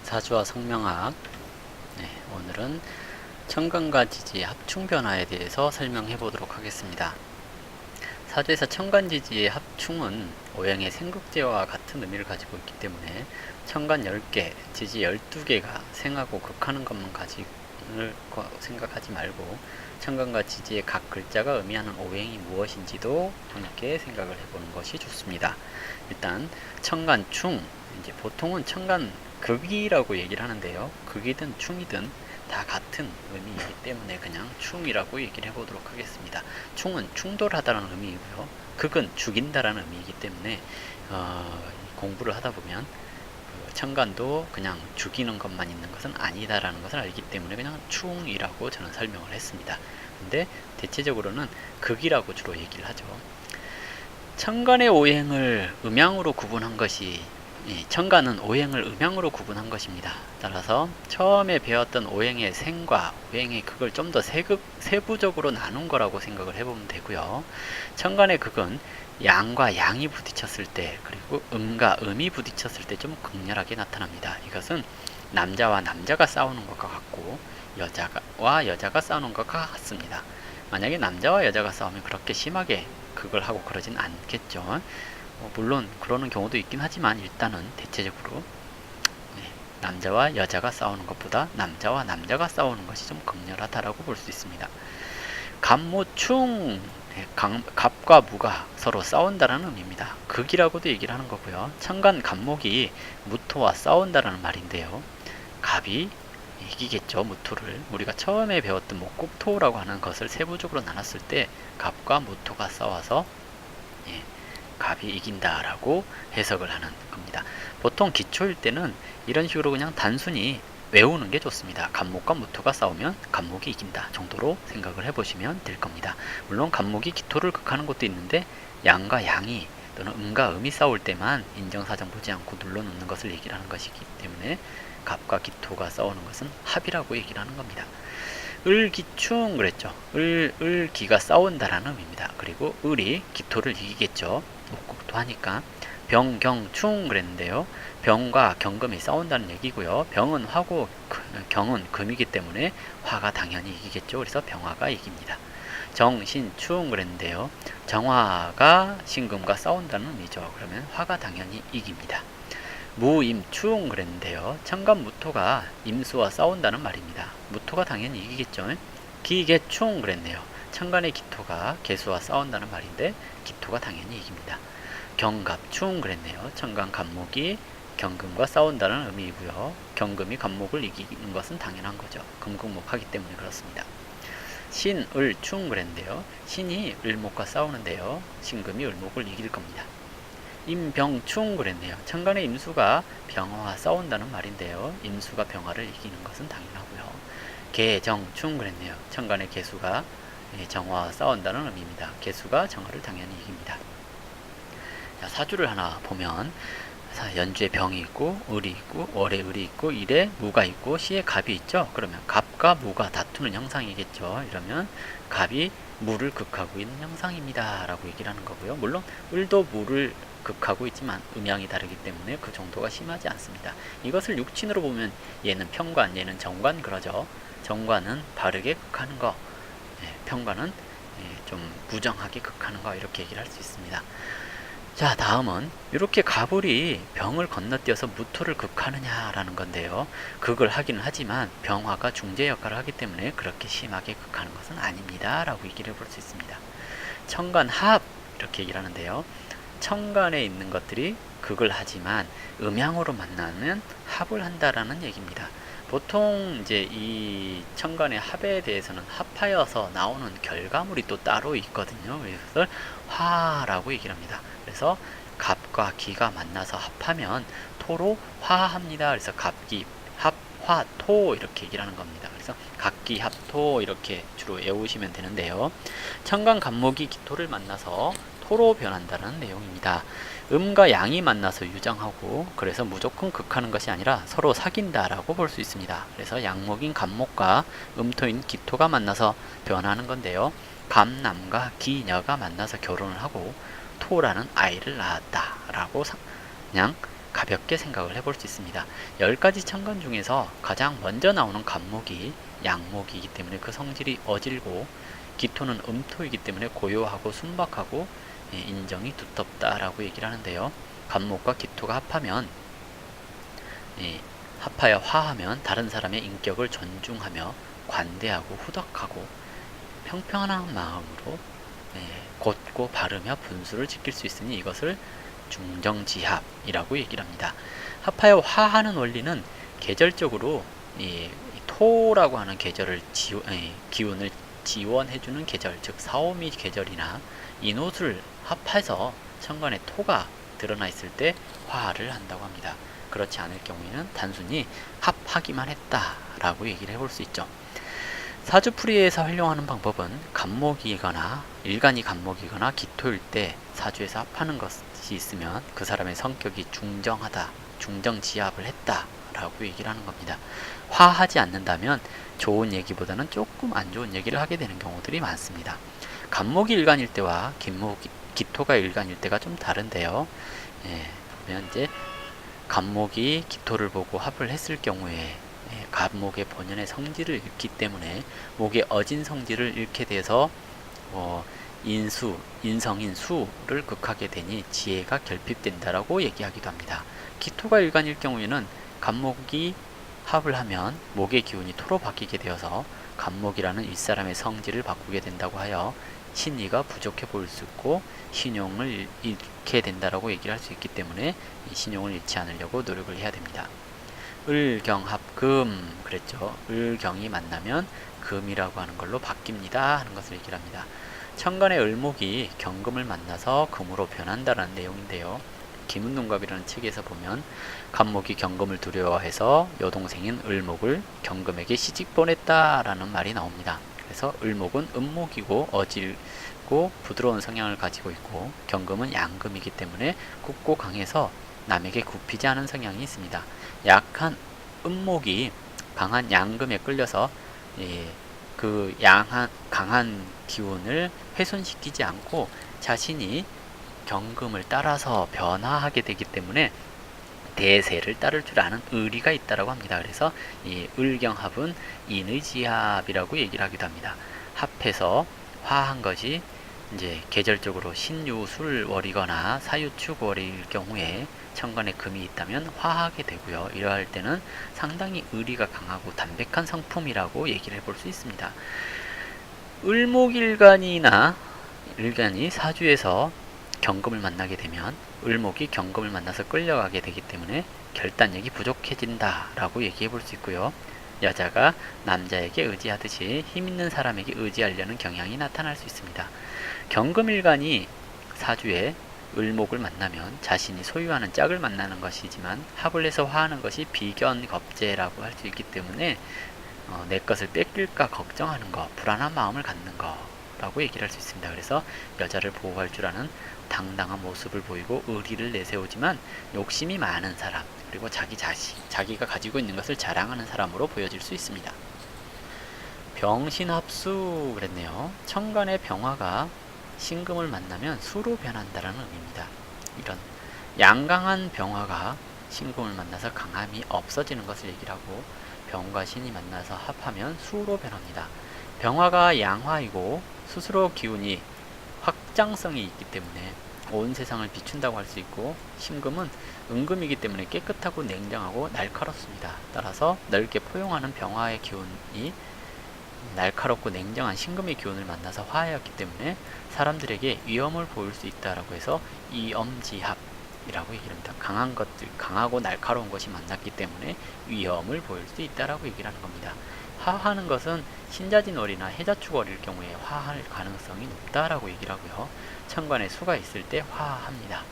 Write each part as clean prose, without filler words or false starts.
사주와 성명학. 오늘은 천간과 지지의 합충 변화에 대해서 설명해 보도록 하겠습니다. 사주에서 천간지지의 합충은 오행의 생극제와 같은 의미를 가지고 있기 때문에 천간 10개, 지지 12개가 생하고 극하는 것만 가지고 생각하지 말고 천간과 지지의 각 글자가 의미하는 오행이 무엇인지도 함께 생각을 해보는 것이 좋습니다. 일단 천간충, 이제 보통은 천간 극이라고 얘기를 하는데요. 극이든 충이든 다 같은 의미이기 때문에 그냥 충이라고 얘기를 해보도록 하겠습니다. 충은 충돌하다라는 의미이고요. 극은 죽인다라는 의미이기 때문에 공부를 하다 보면 천간도 그냥 죽이는 것만 있는 것은 아니다라는 것을 알기 때문에 그냥 충이라고 저는 설명을 했습니다. 근데 대체적으로는 극이라고 주로 얘기를 하죠. 천간의 오행을 음양으로 구분한 것이 천간은 오행을 음양으로 구분한 것입니다. 따라서 처음에 배웠던 오행의 생과 오행의 극을 좀 더 세부적으로 나눈 거라고 생각을 해보면 되고요. 천간의 극은 양과 양이 부딪혔을 때, 그리고 음과 음이 부딪혔을 때 좀 극렬하게 나타납니다. 이것은 남자와 남자가 싸우는 것과 같고 여자와 여자가 싸우는 것과 같습니다. 만약에 남자와 여자가 싸우면 그렇게 심하게 극을 하고 그러진 않겠죠. 물론 그러는 경우도 있긴 하지만 일단은 대체적으로 남자와 여자가 싸우는 것보다 남자와 남자가 싸우는 것이 좀 극렬하다라고 볼 수 있습니다. 갑무충, 갑과 무가 서로 싸운다라는 의미입니다. 극이라고도 얘기를 하는 거고요. 천간 갑목이 무토와 싸운다라는 말인데요. 갑이 이기겠죠. 무토를 우리가 처음에 배웠던 목국토라고 하는 것을 세부적으로 나눴을 때 갑과 무토가 싸워서 갑이 이긴다라고 해석을 하는 겁니다. 보통 기초일 때는 이런 식으로 그냥 단순히 외우는 게 좋습니다. 갑목과 무토가 싸우면 갑목이 이긴다 정도로 생각을 해보시면 될 겁니다. 물론 갑목이 기토를 극하는 것도 있는데 양과 양이 또는 음과 음이 싸울 때만 인정사정 보지 않고 눌러놓는 것을 얘기를 하는 것이기 때문에 갑과 기토가 싸우는 것은 합이라고 얘기를 하는 겁니다. 을기충 그랬죠. 을기가 싸운다라는 의미입니다. 그리고 을이 기토를 이기겠죠. 목국도 하니까. 병경충 그랬는데요. 병과 경금이 싸운다는 얘기고요. 병은 화고 경은 금이기 때문에 화가 당연히 이기겠죠. 그래서 병화가 이깁니다. 정신충 그랬는데요. 정화가 신금과 싸운다는 의미죠. 그러면 화가 당연히 이깁니다. 무임충 그랬는데요. 천간 무토가 임수와 싸운다는 말입니다. 무토가 당연히 이기겠죠. 기계충 그랬네요. 천간의 기토가 개수와 싸운다는 말인데 기토가 당연히 이깁니다. 경갑충 그랬네요. 천간 갑목이 경금과 싸운다는 의미이고요. 경금이 갑목을 이기는 것은 당연한 거죠. 금극목하기 때문에 그렇습니다. 신을충 그랬는데요. 신이 을목과 싸우는데요. 신금이 을목을 이길 겁니다. 임병충 그랬네요. 천간의 임수가 병화와 싸운다는 말인데요. 임수가 병화를 이기는 것은 당연하고요. 개정충 그랬네요. 천간의 개수가 정화와 싸운다는 의미입니다. 개수가 정화를 당연히 이깁니다. 자, 사주를 하나 보면 연주에 병이 있고 을이 있고 월에 을이 있고 일에 무가 있고 시에 갑이 있죠. 그러면 갑과 무가 다투는 형상이겠죠. 이러면 갑이 무를 극하고 있는 형상입니다 라고 얘기를 하는 거고요. 물론 을도 무를 극하고 있지만 음양이 다르기 때문에 그 정도가 심하지 않습니다. 이것을 육친으로 보면 얘는 평관, 얘는 정관 그러죠. 정관은 바르게 극하는 거, 평관은 좀 무정하게 극하는 거, 이렇게 얘기를 할 수 있습니다. 자, 다음은 이렇게 갑을이 병을 건너뛰어서 무토를 극하느냐라는 건데요. 극을 하기는 하지만 병화가 중재 역할을 하기 때문에 그렇게 심하게 극하는 것은 아닙니다 라고 얘기를 해볼 수 있습니다. 천간합 이렇게 얘기를 하는데요. 천간에 있는 것들이 극을 하지만 음양으로 만나면 합을 한다라는 얘기입니다. 보통 이제 이 천간의 합에 대해서는 합하여서 나오는 결과물이 또 따로 있거든요. 그래서 화라고 얘기를 합니다. 그래서 갑과 기가 만나서 합하면 토로 화합니다. 그래서 갑기 합, 화, 토 이렇게 얘기를 하는 겁니다. 그래서 갑기, 합, 토 이렇게 주로 외우시면 되는데요. 천간 갑목이 기토를 만나서 토로 변한다는 내용입니다. 음과 양이 만나서 유장하고 그래서 무조건 극하는 것이 아니라 서로 사귄다라고 볼 수 있습니다. 그래서 양목인 갑목과 음토인 기토가 만나서 변하는 건데요. 갑남과 기녀가 만나서 결혼을 하고 토라는 아이를 낳았다라고 그냥 가볍게 생각을 해볼 수 있습니다. 10가지 천간 중에서 가장 먼저 나오는 간목이 양목이기 때문에 그 성질이 어질고, 기토는 음토이기 때문에 고요하고 순박하고 인정이 두텁다라고 얘기를 하는데요. 간목과 기토가 합하면, 합하여 화하면 다른 사람의 인격을 존중하며 관대하고 후덕하고 평평한 마음으로 곧고 바르며 분수를 지킬 수 있으니 이것을 중정지합이라고 얘기를 합니다. 합하여 화하는 원리는 계절적으로 이 토라고 하는 계절을 기운을 지원해주는 계절, 즉 사오미 계절이나 인옷을 합해서 천간에 토가 드러나 있을 때 화를 한다고 합니다. 그렇지 않을 경우에는 단순히 합하기만 했다라고 얘기를 해볼 수 있죠. 사주풀이에서 활용하는 방법은 간목이거나 일간이 간목이거나 기토일 때 사주에서 합하는 것이 있으면 그 사람의 성격이 중정하다, 중정지합을 했다 라고 얘기를 하는 겁니다. 화하지 않는다면 좋은 얘기보다는 조금 안 좋은 얘기를 하게 되는 경우들이 많습니다. 간목이 일간일 때와 기토가 일간일 때가 좀 다른데요. 보면 이제 간목이 기토를 보고 합을 했을 경우에 간목의 본연의 성질을 잃기 때문에 목의 어진 성질을 잃게 돼서 인수, 인성인 수를 극하게 되니 지혜가 결핍된다라고 얘기하기도 합니다. 기토가 일간일 경우에는 간목이 합을 하면 목의 기운이 토로 바뀌게 되어서 간목이라는 윗사람의 성질을 바꾸게 된다고 하여 신의가 부족해 보일 수 있고 신용을 잃게 된다라고 얘기를 할 수 있기 때문에 이 신용을 잃지 않으려고 노력을 해야 됩니다. 을경합금 그랬죠. 을경이 만나면 금이라고 하는 걸로 바뀝니다 하는 것을 얘기를 합니다. 천간의 을목이 경금을 만나서 금으로 변한다는 내용인데요. 김은동갑이라는 책에서 보면 간목이 경금을 두려워해서 여동생인 을목을 경금에게 시집 보냈다라는 말이 나옵니다. 그래서 을목은 음목이고 어질고 부드러운 성향을 가지고 있고 경금은 양금이기 때문에 굽고 강해서 남에게 굽히지 않은 성향이 있습니다. 약한 음목이 강한 양금에 끌려서 그 강한 기운을 훼손시키지 않고 자신이 경금을 따라서 변화하게 되기 때문에 대세를 따를 줄 아는 의리가 있다라고 합니다. 그래서 이 을경합은 인의지합이라고 얘기를 하기도 합니다. 합해서 화한 것이 이제 계절적으로 신유술월이거나 사유축월일 경우에 천간에 금이 있다면 화하게 되고요. 이러할 때는 상당히 의리가 강하고 담백한 성품이라고 얘기를 해볼 수 있습니다. 을목일간이나 일간이 사주에서 경금을 만나게 되면 을목이 경금을 만나서 끌려가게 되기 때문에 결단력이 부족해진다 라고 얘기해 볼 수 있고요. 여자가 남자에게 의지하듯이 힘있는 사람에게 의지하려는 경향이 나타날 수 있습니다. 경금일간이 사주에 을목을 만나면 자신이 소유하는 짝을 만나는 것이지만 합을 해서 화하는 것이 비견겁제라고 할 수 있기 때문에 내 것을 뺏길까 걱정하는 것, 불안한 마음을 갖는 거라고 얘기를 할 수 있습니다. 그래서 여자를 보호할 줄 아는 당당한 모습을 보이고 의리를 내세우지만 욕심이 많은 사람, 그리고 자기가 가지고 있는 것을 자랑하는 사람으로 보여질 수 있습니다. 병신합수 그랬네요. 천간의 병화가 신금을 만나면 수로 변한다라는 의미입니다. 이런 양강한 병화가 신금을 만나서 강함이 없어지는 것을 얘기를 하고 병과 신이 만나서 합하면 수로 변합니다. 병화가 양화이고 스스로 기운이 확장성이 있기 때문에 온 세상을 비춘다고 할 수 있고 신금은 은금이기 때문에 깨끗하고 냉정하고 날카롭습니다. 따라서 넓게 포용하는 병화의 기운이 날카롭고 냉정한 신금의 기운을 만나서 화해했기 때문에 사람들에게 위험을 보일 수 있다라고 해서 이엄지합이라고 얘기를 합니다. 강한 것들, 강하고 날카로운 것이 만났기 때문에 위험을 보일 수 있다라고 얘기를 하는 겁니다. 화하는 것은 신자진월이나 해자축월일 경우에 화할 가능성이 높다라고 얘기를 하고요. 천간에 수가 있을 때 화합니다.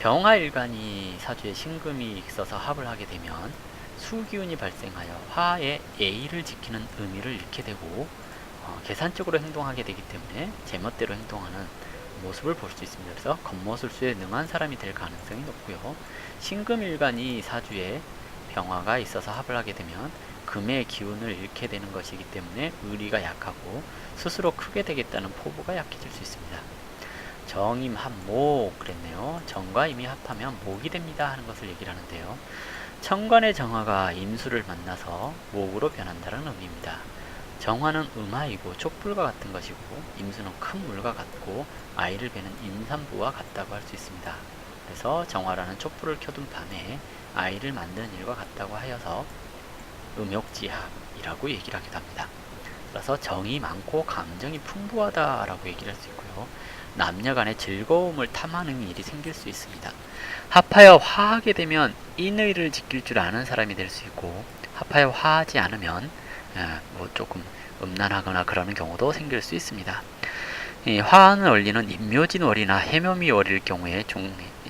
병화일간이 사주에 신금이 있어서 합을 하게 되면 수기운이 발생하여 화의 예의를 지키는 의미를 잃게 되고 계산적으로 행동하게 되기 때문에 제멋대로 행동하는 모습을 볼 수 있습니다. 그래서 겉모술수에 능한 사람이 될 가능성이 높고요. 신금일간이 사주에 병화가 있어서 합을 하게 되면 금의 기운을 잃게 되는 것이기 때문에 의리가 약하고 스스로 크게 되겠다는 포부가 약해질 수 있습니다. 정임합목 그랬네요. 정과 임이 합하면 목이 됩니다 하는 것을 얘기를 하는데요. 천간의 정화가 임수를 만나서 목으로 변한다는 의미입니다. 정화는 음화이고 촛불과 같은 것이고 임수는 큰 물과 같고 아이를 베는 임산부와 같다고 할 수 있습니다. 그래서 정화라는 촛불을 켜둔 밤에 아이를 만드는 일과 같다고 하여서 음욕지합이라고 얘기를 하기도 합니다. 따라서 정이 많고 감정이 풍부하다라고 얘기를 할 수 있고요. 남녀 간의 즐거움을 탐하는 일이 생길 수 있습니다. 합하여 화하게 되면 인의를 지킬 줄 아는 사람이 될 수 있고, 합하여 화하지 않으면 뭐 조금 음란하거나 그러는 경우도 생길 수 있습니다. 이 화하는 원리는 임묘진 월이나 해묘미 월일 경우에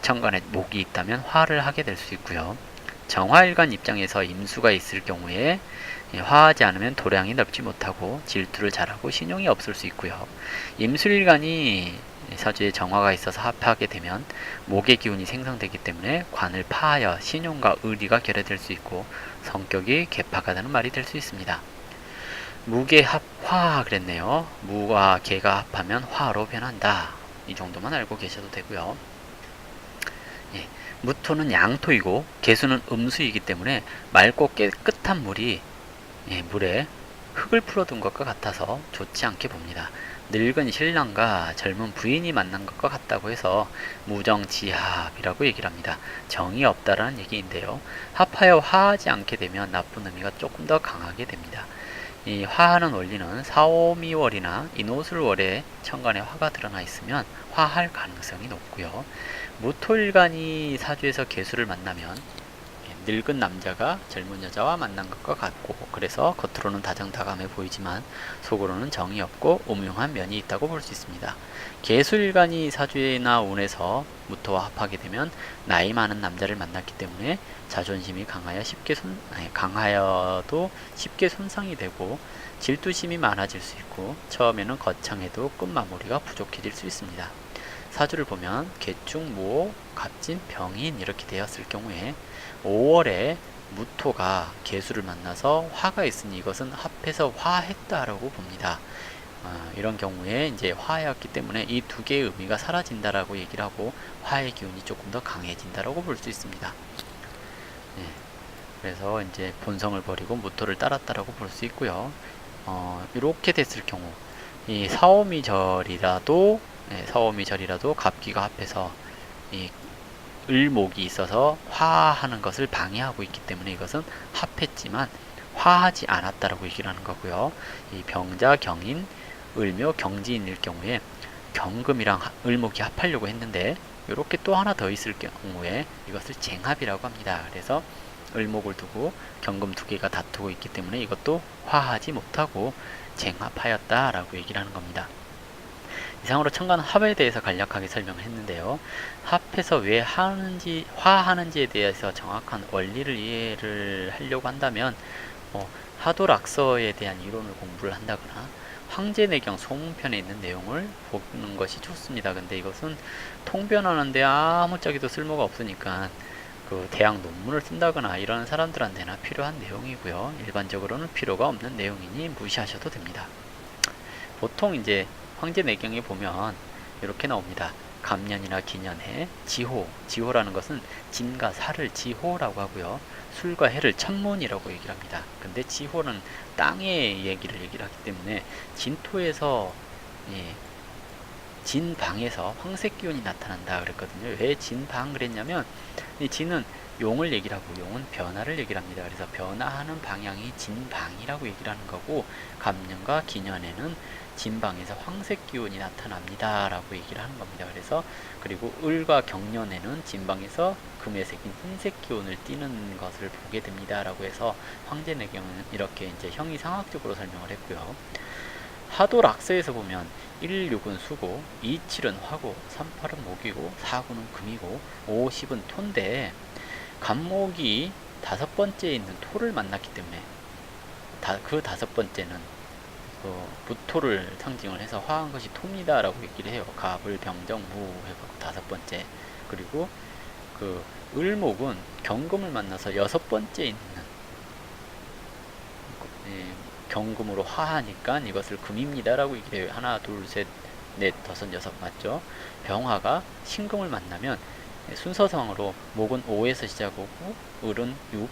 천간에 목이 있다면 화를 하게 될 수 있고요. 정화일간 입장에서 임수가 있을 경우에 화하지 않으면 도량이 넓지 못하고 질투를 잘하고 신용이 없을 수 있고요. 임술일간이 사주에 정화가 있어서 합하게 되면 목의 기운이 생성되기 때문에 관을 파하여 신용과 의리가 결여될 수 있고 성격이 개파가다는 말이 될 수 있습니다. 무계 합화 그랬네요. 무와 개가 합하면 화로 변한다. 이 정도만 알고 계셔도 되고요. 예, 무토는 양토이고 개수는 음수이기 때문에 맑고 깨끗한 물이 물에 흙을 풀어둔 것과 같아서 좋지 않게 봅니다. 늙은 신랑과 젊은 부인이 만난 것과 같다고 해서 무정지합이라고 얘기를 합니다. 정이 없다라는 얘기인데요. 합하여 화하지 않게 되면 나쁜 의미가 조금 더 강하게 됩니다. 이 화하는 원리는 사오미월이나 인오술월에 천간에 화가 드러나 있으면 화할 가능성이 높고요. 무토일간이 사주에서 개수를 만나면 늙은 남자가 젊은 여자와 만난 것과 같고 그래서 겉으로는 다정다감해 보이지만 속으로는 정이 없고 음흉한 면이 있다고 볼 수 있습니다. 개수일간이 사주나 운에서 무토와 합하게 되면 나이 많은 남자를 만났기 때문에 자존심이 강하여도 쉽게 손상이 되고 질투심이 많아질 수 있고 처음에는 거창해도 끝마무리가 부족해질 수 있습니다. 사주를 보면 개축, 무호, 갑진, 병인 이렇게 되었을 경우에 5월에 무토가 개수를 만나서 화가 있으니 이것은 합해서 화했다라고 봅니다. 이런 경우에 이제 화였기 때문에 이 두 개의 의미가 사라진다라고 얘기를 하고 화의 기운이 조금 더 강해진다라고 볼 수 있습니다. 네, 그래서 이제 본성을 버리고 무토를 따랐다라고 볼 수 있고요. 이렇게 됐을 경우 이 사오미절이라도 갑기가 합해서 이 을목이 있어서 화하는 것을 방해하고 있기 때문에 이것은 합했지만 화하지 않았다라고 얘기를 하는 거고요. 이 병자, 경인, 을묘, 경지인일 경우에 경금이랑 을목이 합하려고 했는데 이렇게 또 하나 더 있을 경우에 이것을 쟁합이라고 합니다. 그래서 을목을 두고 경금 두 개가 다투고 있기 때문에 이것도 화하지 못하고 쟁합하였다라고 얘기를 하는 겁니다. 이상으로 천간 합에 대해서 간략하게 설명을 했는데요. 합해서 왜 화하는지에 대해서 정확한 원리를 이해를 하려고 한다면 하도락서에 대한 이론을 공부를 한다거나 황제내경 소문편에 있는 내용을 보는 것이 좋습니다. 근데 이것은 통변하는데 아무짝에도 쓸모가 없으니까 그 대학 논문을 쓴다거나 이런 사람들한테나 필요한 내용이고요. 일반적으로는 필요가 없는 내용이니 무시하셔도 됩니다. 보통 이제 황제내경에 보면 이렇게 나옵니다. 갑년이나 기년해 지호라는 것은 진과 사를 지호라고 하고요. 술과 해를 천문이라고 얘기를 합니다. 근데 지호는 땅의 얘기를 하기 때문에 진토에서 진방에서 황색 기운이 나타난다 그랬거든요. 왜 진방 그랬냐면 이 진은 용을 얘기를 하고 용은 변화를 얘기를 합니다. 그래서 변화하는 방향이 진방이라고 얘기를 하는 거고 갑년과 기년에는 진방에서 황색 기운이 나타납니다 라고 얘기를 하는 겁니다. 그래서 그리고 을과 경년에는 진방에서 금의 색인 흰색 기운을 띠는 것을 보게 됩니다 라고 해서 황제내경은 이렇게 이제 형이상학적으로 설명을 했고요. 하도락서에서 보면 1, 6은 수고, 2, 7은 화고, 3, 8은 목이고, 4, 9는 금이고, 5, 10은 토인데 간목이 다섯 번째에 있는 토를 만났기 때문에 그 다섯 번째는 무토를 상징을 해서 화한 것이 토입니다 라고 얘기를 해요. 갑을 병정 무 해갖고 다섯 번째. 그리고 그 을목은 경금을 만나서 여섯 번째 있는 경금으로 화하니까 이것을 금입니다 라고 얘기해요. 하나 둘 셋 넷, 다섯, 여섯 맞죠? 병화가 신금을 만나면 순서상으로 목은 5에서 시작하고 을은 6,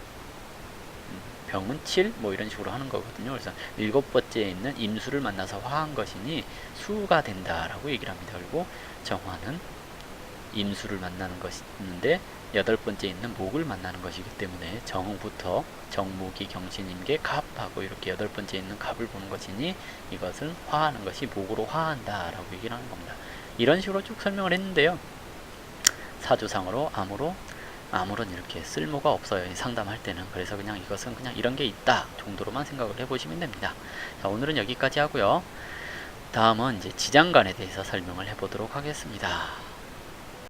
병은 7, 뭐 이런 식으로 하는 거거든요. 그래서 일곱 번째에 있는 임수를 만나서 화한 것이니 수가 된다라고 얘기를 합니다. 그리고 정화는 임수를 만나는 것이 있는데 여덟 번째 있는 목을 만나는 것이기 때문에 정부터 정목이 경신임계 갑하고 이렇게 여덟 번째 있는 갑을 보는 것이니 이것은 화하는 것이 목으로 화한다 라고 얘기를 하는 겁니다. 이런 식으로 쭉 설명을 했는데요. 사주상으로 아무런 이렇게 쓸모가 없어요. 상담할 때는. 그래서 그냥 이것은 그냥 이런 게 있다 정도로만 생각을 해보시면 됩니다. 자, 오늘은 여기까지 하고요. 다음은 이제 지장간에 대해서 설명을 해보도록 하겠습니다.